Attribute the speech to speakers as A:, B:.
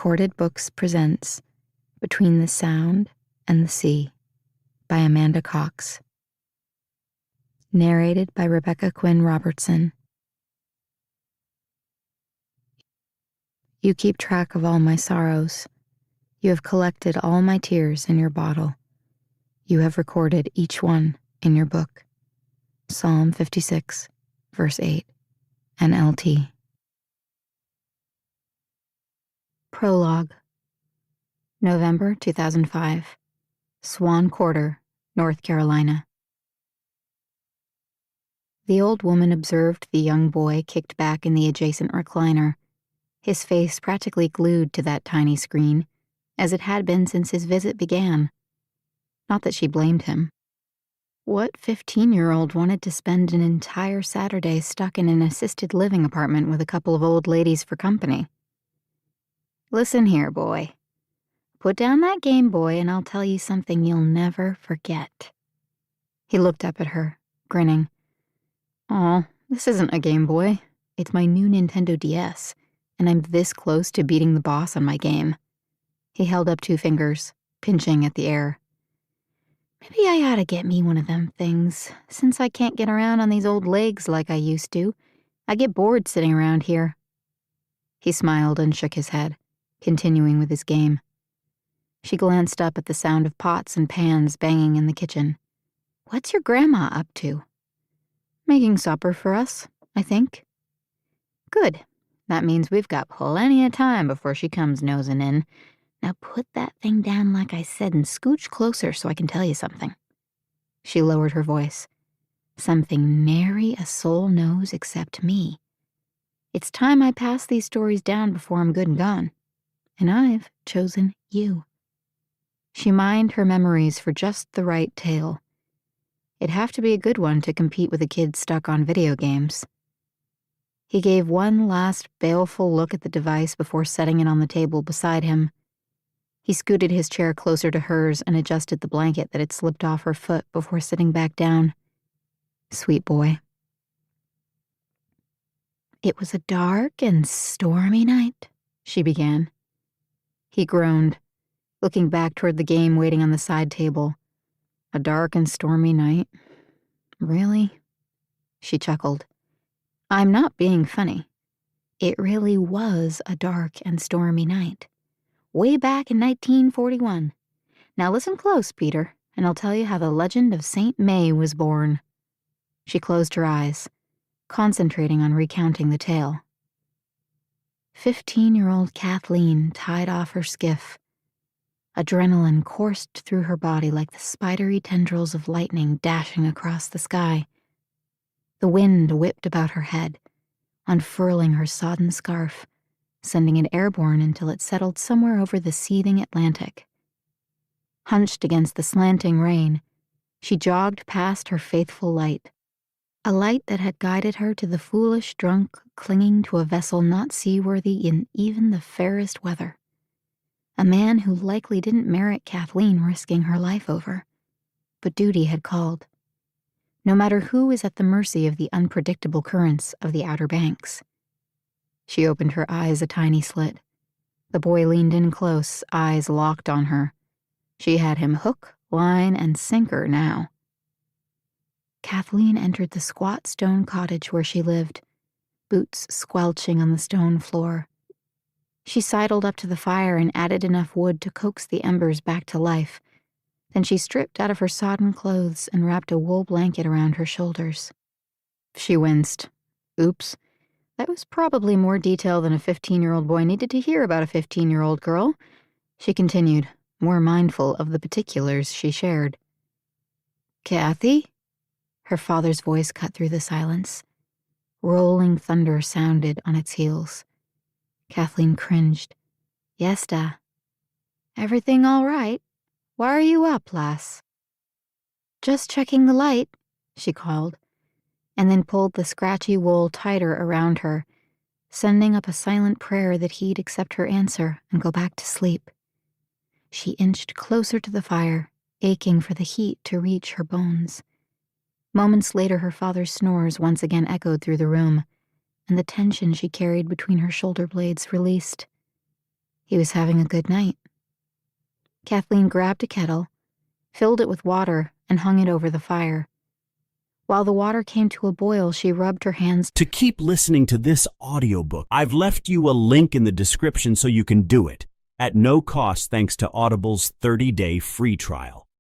A: Audiobook presents Between the Sound and the Sea by Amanda Cox. Narrated by Rebecca Quinn Robertson. You keep track of all my sorrows. You have collected all my tears in your bottle. You have recorded each one in your book. Psalm 56, verse 8, NLT. Prologue. November 2005. Swan Quarter, North Carolina. The old woman observed the young boy kicked back in the adjacent recliner, his face practically glued to that tiny screen, as it had been since his visit began. Not that she blamed him. What 15-year-old wanted to spend an entire Saturday stuck in an assisted living apartment with a couple of old ladies for company? Listen here, boy. Put down that Game Boy and I'll tell you something you'll never forget. He looked up at her, grinning. Aw, this isn't a Game Boy. It's my new Nintendo DS, and I'm this close to beating the boss on my game. He held up 2 fingers, pinching at the air. Maybe I ought to get me one of them things. Since I can't get around on these old legs like I used to, I get bored sitting around here. He smiled and shook his head, continuing with his game. She glanced up at the sound of pots and pans banging in the kitchen. What's your grandma up to? Making supper for us, I think. Good. That means we've got plenty of time before she comes nosing in. Now put that thing down like I said and scooch closer so I can tell you something. She lowered her voice. Something nary a soul knows except me. It's time I pass these stories down before I'm good and gone. And I've chosen you. She mined her memories for just the right tale. It'd have to be a good one to compete with a kid stuck on video games. He gave one last baleful look at the device before setting it on the table beside him. He scooted his chair closer to hers and adjusted the blanket that had slipped off her foot before sitting back down. Sweet boy. It was a dark and stormy night, she began. He groaned, looking back toward the game waiting on the side table. A dark and stormy night? Really? She chuckled. I'm not being funny. It really was a dark and stormy night. Way back in 1941. Now listen close, Peter, and I'll tell you how the legend of Saint May was born. She closed her eyes, concentrating on recounting the tale. 15-year-old Kathleen tied off her skiff. Adrenaline coursed through her body like the spidery tendrils of lightning dashing across the sky. The wind whipped about her head, unfurling her sodden scarf, sending it airborne until it settled somewhere over the seething Atlantic. Hunched against the slanting rain, she jogged past her faithful light, a light that had guided her to the foolish drunk clinging to a vessel not seaworthy in even the fairest weather. A man who likely didn't merit Kathleen risking her life over, but duty had called. No matter who is at the mercy of the unpredictable currents of the Outer Banks. She opened her eyes a tiny slit. The boy leaned in close, eyes locked on her. She had him hook, line, and sinker now. Kathleen entered the squat stone cottage where she lived, boots squelching on the stone floor. She sidled up to the fire and added enough wood to coax the embers back to life. Then she stripped out of her sodden clothes and wrapped a wool blanket around her shoulders. She winced. Oops. That was probably more detail than a 15-year-old boy needed to hear about a 15-year-old girl. She continued, more mindful of the particulars she shared. Kathy? Her father's voice cut through the silence. Rolling thunder sounded on its heels. Kathleen cringed. Yes, Da. Everything all right? Why are you up, lass? Just checking the light, she called, and then pulled the scratchy wool tighter around her, sending up a silent prayer that he'd accept her answer and go back to sleep. She inched closer to the fire, aching for the heat to reach her bones. Moments later, her father's snores once again echoed through the room, and the tension she carried between her shoulder blades released. He was having a good night. Kathleen grabbed a kettle, filled it with water, and hung it over the fire. While the water came to a boil, she rubbed her hands.
B: To keep listening to this audiobook, I've left you a link in the description so you can do it, at no cost thanks to Audible's 30-day free trial.